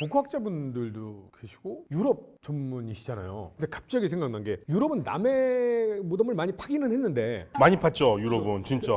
고고학자분들도 계시고 유럽 전문이시잖아요. 근데 갑자기 생각난 게 유럽은 남의 무덤을 많이 파기는 했는데 많이 팠죠 유럽은 진짜.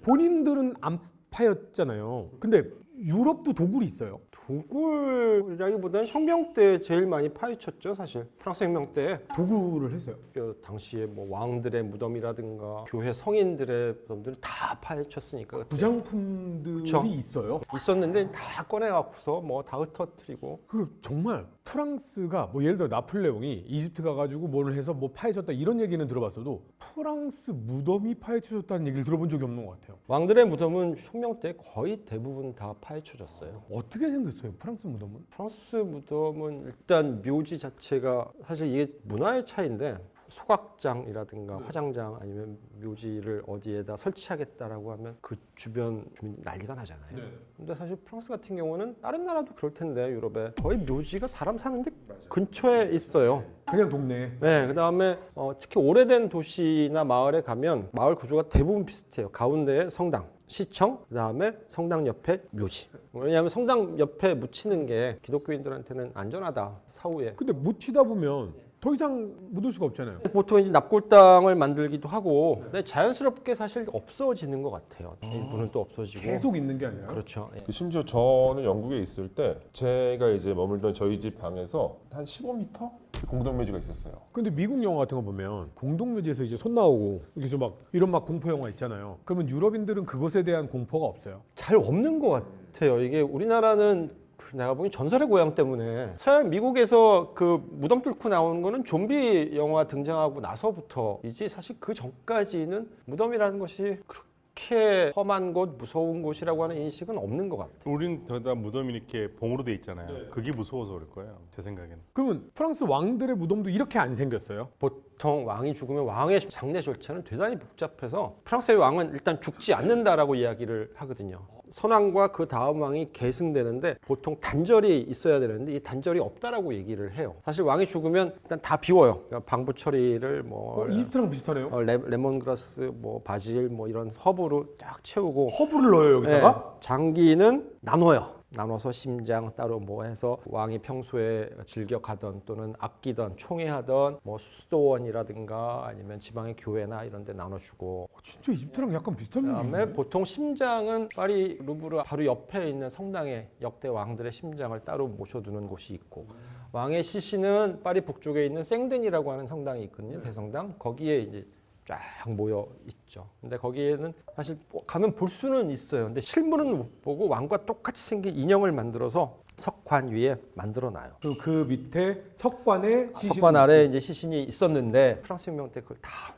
본인들은 안 파였잖아요. 근데 유럽도 도굴이 있어요. 도굴이라기보다는 혁명 때 제일 많이 파헤쳤죠 사실. 프랑스 혁명 때 도굴을 했어요. 그 당시에 뭐 왕들의 무덤이라든가 교회 성인들의 무덤들을 다 파헤쳤으니까 그때. 부장품들이 그쵸. 있어요. 있었는데 다 꺼내갖고서 뭐 다 흩어뜨리고. 그 정말 프랑스가 뭐 예를 들어 나폴레옹이 이집트 가가지고 뭘 해서 뭐 파헤쳤다 이런 얘기는 들어봤어도 프랑스 무덤이 파헤쳐졌다는 얘기를 들어본 적이 없는 것 같아요. 왕들의 무덤은 혁명 때 거의 대부분 다 파헤쳐졌어요. 어떻게 생겼어요? 프랑스 무덤은? 프랑스 무덤은 일단 묘지 자체가 사실 이게 문화의 차이인데 소각장이라든가 화장장 아니면 묘지를 어디에다 설치하겠다라고 하면 그 주변 주민 난리가 나잖아요. 근데 사실 프랑스 같은 경우는 다른 나라도 그럴 텐데 유럽에 거의 묘지가 사람 사는데 근처에 있어요. 그냥 동네. 네, 그다음에 특히 오래된 도시나 마을에 가면 마을 구조가 대부분 비슷해요. 가운데에 성당, 시청, 그다음에 성당 옆에 묘지. 왜냐하면 성당 옆에 묻히는 게 기독교인들한테는 안전하다. 사후에. 근데 묻히다 보면 더 이상 묻을 수가 없잖아요. 보통 이제 납골당을 만들기도 하고, 근데 자연스럽게 사실 없어지는 것 같아요. 일부는 또 없어지고. 계속 있는 게 아니라. 그렇죠. 예. 심지어 저는 영국에 있을 때 제가 이제 머물던 저희 집 방에서 한 15m 공동묘지가 있었어요. 근데 미국 영화 같은 거 보면 공동묘지에서 이제 손 나오고 이렇게 좀 막 이런 막 공포 영화 있잖아요. 그러면 유럽인들은 그것에 대한 공포가 없어요. 잘 없는 것 같아요. 이게 우리나라는 내가 보기 전설의 고향 때문에 서양 미국에서 그 무덤 뚫고 나오는 거는 좀비 영화 등장하고 나서부터이지 사실 그 전까지는 무덤이라는 것이 그렇게 험한 곳, 무서운 곳이라고 하는 인식은 없는 것 같아요. 우린 다 무덤이 이렇게 봉으로 돼 있잖아요. 그게 무서워서 그럴 거예요. 제 생각에는. 그러면 프랑스 왕들의 무덤도 이렇게 안 생겼어요? 보통 왕이 죽으면 왕의 장례 절차는 대단히 복잡해서 프랑스의 왕은 일단 죽지 않는다라고 이야기를 하거든요. 선왕과 그 다음 왕이 계승되는데 보통 단절이 있어야 되는데 이 단절이 없다라고 얘기를 해요. 사실 왕이 죽으면 일단 다 비워요. 그러니까 방부 처리를 뭐 이집트랑 비슷하네요. 레몬그라스, 뭐 바질, 뭐 이런 허브로 쫙 채우고 허브를 넣어요 여기다가? 네, 장기는 나눠요. 나눠서 심장 따로 뭐 해서 왕이 평소에 즐겨 가던 또는 아끼던 총애하던 뭐 수도원이라든가 아니면 지방의 교회나 이런 데 나눠주고 진짜 이집트랑 약간 비슷한 그다음에 면이 보통 심장은 파리 루브르 바로 옆에 있는 성당에 역대 왕들의 심장을 따로 모셔두는 곳이 있고 왕의 시신은 파리 북쪽에 있는 생덴이라고 하는 성당이 있거든요. 대성당 거기에 이제 쫙 모여 있죠. 근데 거기에는 사실 가면 볼 수는 있어요. 근데 실물은 못 보고 왕과 똑같이 생긴 인형을 만들어서 석관 위에 만들어 놔요. 그 밑에 석관에 석관 아래에 이제 시신이 있었는데 프랑스 혁명 때 그걸 다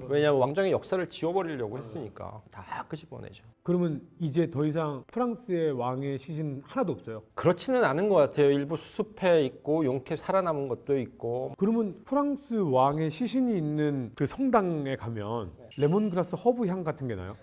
왜냐하면 왕정의 역사를 지워버리려고 했으니까 다 끄집어내죠. 그러면 이제 더 이상 프랑스의 왕의 시신 하나도 없어요. 그렇지는 않은 것 같아요. 일부 수습해 있고 용케 살아남은 것도 있고. 그러면 프랑스 왕의 시신이 있는 그 성당에 가면 레몬그라스 허브 향 같은 게 나요?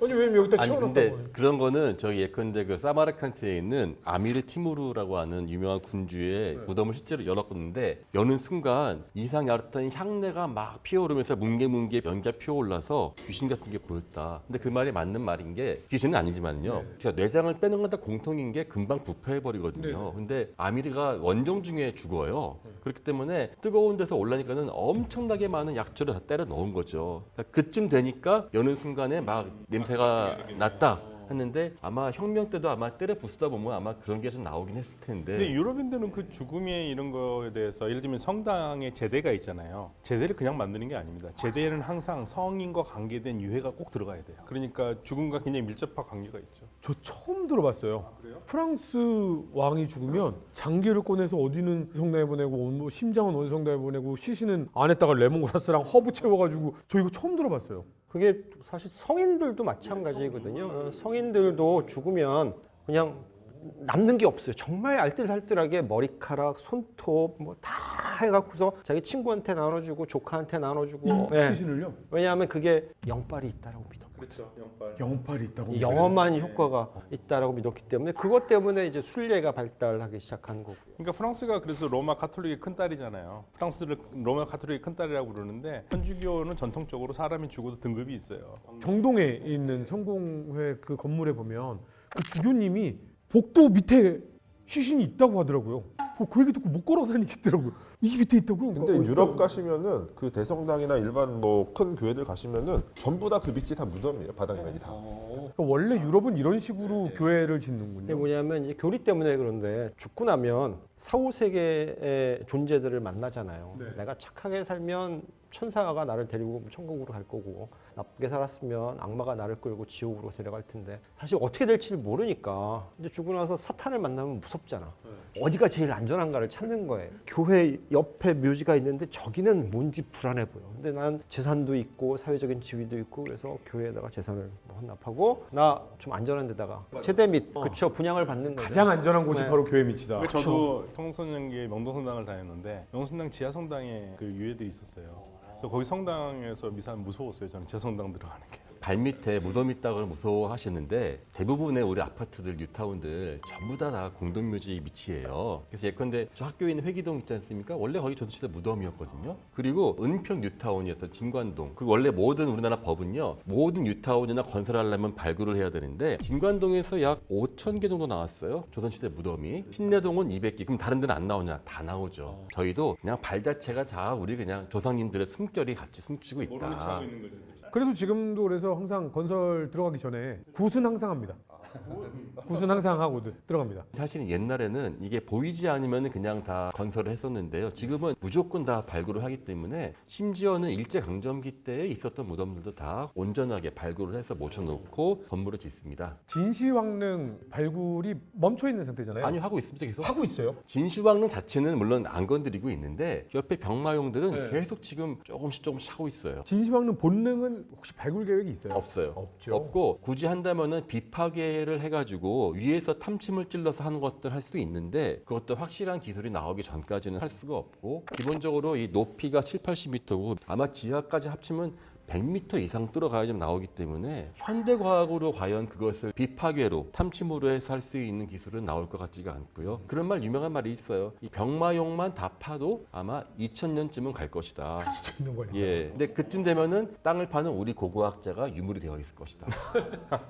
아니 왜 여기다 아니 채워놨다고? 근데 그런 거는 저기 예컨대 그 사마르칸트에 있는 아미르 티무르라고 하는 유명한 군주의 무덤을 실제로 열었는데 여는 순간 이상 얕던 향내가 막 피어오르면서 뭉게뭉게 연기가 피어올라서 귀신 같은 게 보였다. 근데 그 말이 맞는 말인 게 귀신은 아니지만요. 제가 뇌장을 빼는 건 다 공통인 게 금방 부패해 버리거든요. 근데 아미르가 원정 중에 죽어요. 그렇기 때문에 뜨거운 데서 올라니까는 엄청나게 많은 약초를 다 때려 넣은 거죠. 그러니까 그쯤 되니까 여는 순간에 막 냄새가 났다 했는데 아마 혁명 때도 아마 때려 부수다 보면 아마 그런 게 좀 나오긴 했을 텐데. 근데 유럽인들은 그 죽음의 이런 거에 대해서 예를 들면 성당에 제대가 있잖아요. 제대를 그냥 만드는 게 아닙니다. 제대는 항상 성인과 관계된 유해가 꼭 들어가야 돼요. 그러니까 죽음과 굉장히 밀접한 관계가 있죠. 저 처음 들어봤어요. 프랑스 왕이 죽으면 장기를 꺼내서 어디는 성당에 보내고 뭐 심장은 어디 성당에 보내고 시신은 안에다가 레몬그라스랑 허브 채워가지고 저 이거 처음 들어봤어요. 그게 사실 성인들도 마찬가지거든요. 성인들도 죽으면 그냥 남는 게 없어요. 정말 알뜰살뜰하게 머리카락, 손톱 뭐 다 해갖고서 자기 친구한테 나눠주고 조카한테 나눠주고. 네. 시신을요? 왜냐하면 그게 영빨이 있다라고 믿어. 그렇죠. 영빨. 영팔이 있다고. 영험한 효과가 있다라고 믿었기 때문에 그것 때문에 이제 순례가 발달하기 시작한 거고. 그러니까 프랑스가 그래서 로마 카톨릭의 큰 딸이잖아요. 프랑스를 로마 카톨릭의 큰 딸이라고 부르는데 천주교는 전통적으로 사람이 죽어도 등급이 있어요. 정동에 있는 성공회 그 건물에 보면 그 주교님이 복도 밑에 시신이 있다고 하더라고요. 그 얘기 듣고 못 걸어 다니겠더라고요. 이 밑에 있다고요. 근데 유럽 가시면은 그 대성당이나 일반 뭐 큰 교회들 가시면은 전부 다 그 밑이 다 무덤이에요. 바닥면이 다. 그러니까 원래 유럽은 이런 식으로 교회를 이게 짓는군요. 뭐냐면 이제 교리 때문에 그런데 죽고 나면 사후 세계의 존재들을 만나잖아요. 네. 내가 착하게 살면 천사가 나를 데리고 천국으로 갈 거고 나쁘게 살았으면 악마가 나를 끌고 지옥으로 데려갈 텐데 사실 어떻게 될지를 모르니까 이제 죽고 나서 사탄을 만나면 무섭잖아. 어디가 제일 안전한가를 찾는 거예요. 교회 옆에 묘지가 있는데 저기는 뭔지 불안해 보여. 근데 난 재산도 있고 사회적인 지위도 있고 그래서 교회에다가 재산을 뭐 헌납하고 나 좀 안전한 데다가 세대 및 그쵸 분양을 받는 거죠. 가장 안전한 곳이 네. 바로 교회 밑이다. 그러니까 저도 청소년기에 명동성당을 다녔는데 명동성당 지하 성당에 그 유해들이 있었어요. 그래서 거기 성당에서 미사는 무서웠어요. 저는 제 성당 들어가는 게. 발밑에 무덤 있다고 무서워하시는데 대부분의 우리 아파트들, 뉴타운들 전부 다 공동묘지 밑이에요. 그래서 예컨대 저 학교에 있는 회기동 있지 않습니까? 원래 거기 조선시대 무덤이었거든요. 그리고 은평 뉴타운이어서 진관동. 그 원래 모든 우리나라 법은요. 모든 뉴타운이나 건설하려면 발굴을 해야 되는데 진관동에서 약 5,000개 정도 나왔어요. 조선시대 무덤이. 신내동은 200개. 그럼 다른 데는 안 나오냐? 다 나오죠. 저희도 그냥 발 자체가 다 우리 그냥 조상님들의 숨결이 같이 숨쉬고 있다. 그래도 지금도 그래서 항상 건설 들어가기 전에 굿은 항상 합니다. 굿은 항상 하고 들어갑니다. 사실은 옛날에는 이게 보이지 않으면 그냥 다 건설을 했었는데요. 지금은 무조건 다 발굴을 하기 때문에 심지어는 일제강점기 때에 있었던 무덤들도 다 온전하게 발굴을 해서 모셔놓고 건물을 짓습니다. 진시황릉 발굴이 멈춰 있는 상태잖아요. 아니 하고 있습니다. 계속 하고 있어요. 진시황릉 자체는 물론 안 건드리고 있는데 옆에 병마용들은 계속 지금 조금씩 하고 있어요. 진시황릉 본릉은 혹시 발굴 계획이 있어요? 없어요. 없죠. 없고 굳이 한다면은 비파괴를 해가지고 위에서 탐침을 찔러서 하는 것들 할 수도 있는데 그것도 확실한 기술이 나오기 전까지는 할 수가 없고 기본적으로 이 높이가 7, 80m고 아마 지하까지 합치면 100m 이상 뚫어가야 좀 나오기 때문에 현대과학으로 과연 그것을 비파괴로 탐침으로 해서 할 수 있는 기술은 나올 것 같지가 않고요. 그런 말 유명한 말이 있어요. 이 병마용만 다 파도 아마 2000년쯤은 갈 것이다. 있는 거예요. 예. 근데 그쯤 되면은 땅을 파는 우리 고고학자가 유물이 되어 있을 것이다.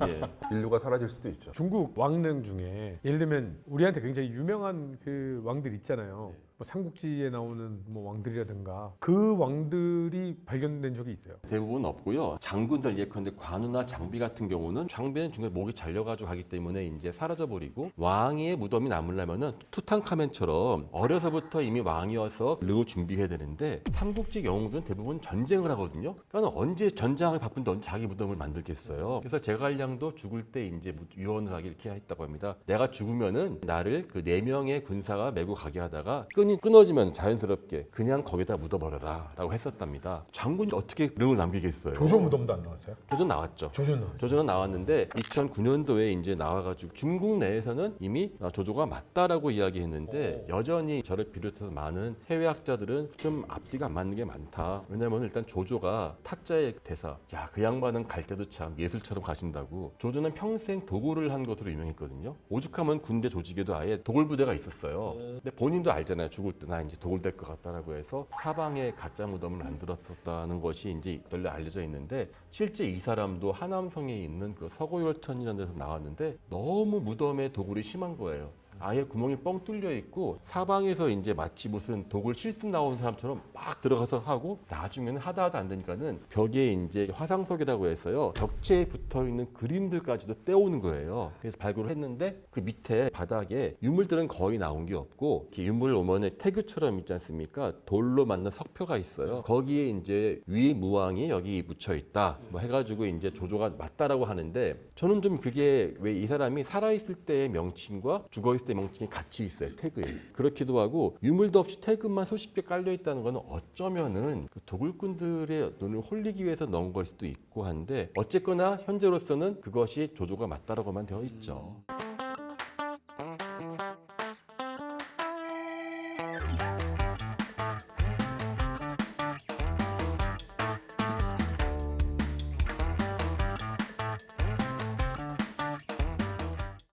예. 인류가 사라질 수도 있죠. 중국 왕릉 중에 예를 들면 우리한테 굉장히 유명한 그 왕들 있잖아요. 뭐 삼국지에 나오는 뭐 왕들이라든가 그 왕들이 발견된 적이 있어요. 대부분 없고요. 장군들 예컨대 관우나 장비 같은 경우는 장비는 중간에 목이 잘려가지고 가기 때문에 이제 사라져버리고 왕의 무덤이 남으려면은 투탕카멘처럼 어려서부터 이미 왕이어서 르을 준비해야 되는데 삼국지 영웅들은 대부분 전쟁을 하거든요. 그러니까 언제 전장을 바쁜데 언제 자기 무덤을 만들겠어요. 그래서 제갈량도 죽을 때 이제 유언을 하기 이렇게 했다고 합니다. 내가 죽으면은 나를 그 4명의 군사가 메고 가게 하다가 끈이 끊어지면 자연스럽게 그냥 거기다 묻어버려라 라고 했었답니다. 장군이 어떻게 릉을 남기겠어요? 조조 무덤도 안 나왔어요? 조전 나왔죠. 조조 나왔죠. 조조는 나왔는데 2009년도에 이제 나와가지고 중국 내에서는 이미 조조가 맞다라고 이야기했는데 여전히 저를 비롯해서 많은 해외학자들은 좀 앞뒤가 안 맞는 게 많다. 왜냐면 일단 조조가 타짜의 대사 야 그 양반은 갈 때도 참 예술처럼 가신다고. 조조는 평생 도굴을 한 것으로 유명했거든요. 오죽하면 군대 조직에도 아예 도굴 부대가 있었어요. 근데 본인도 알잖아요. 죽을 때 나 이제 도굴될 것 같다라고 해서 사방에 가짜 무덤을 만들었었다는 것이 이제 널리 알려져 있는데 실제 이 사람도 하남성에 있는 그 서고열천이라는 데서 나왔는데 너무 무덤에 도굴이 심한 거예요. 아예 구멍이 뻥 뚫려 있고 사방에서 이제 마치 무슨 독을 실습 나온 사람처럼 막 들어가서 하고 나중에는 하다 안 되니까는 벽에 이제 화상석이라고 해서요 벽체에 붙어 있는 그림들까지도 떼오는 거예요. 그래서 발굴을 했는데 그 밑에 바닥에 유물들은 거의 나온 게 없고 이렇게 유물 오면은 태그처럼 있지 않습니까? 돌로 만든 석표가 있어요. 거기에 이제 위무왕이 여기 묻혀 있다 뭐 해가지고 이제 조조가 맞다라고 하는데 저는 좀 그게 왜 이 사람이 살아있을 때의 명칭과 죽어있을 때 명칭이 같이 있어요. 태그에. 그렇기도 하고 유물도 없이 태그만 수십 개 깔려 있다는 거는 어쩌면은 그 도굴꾼들의 눈을 홀리기 위해서 넣은 걸 수도 있고 한데 어쨌거나 현재로서는 그것이 조조가 맞다라고만 되어 있죠.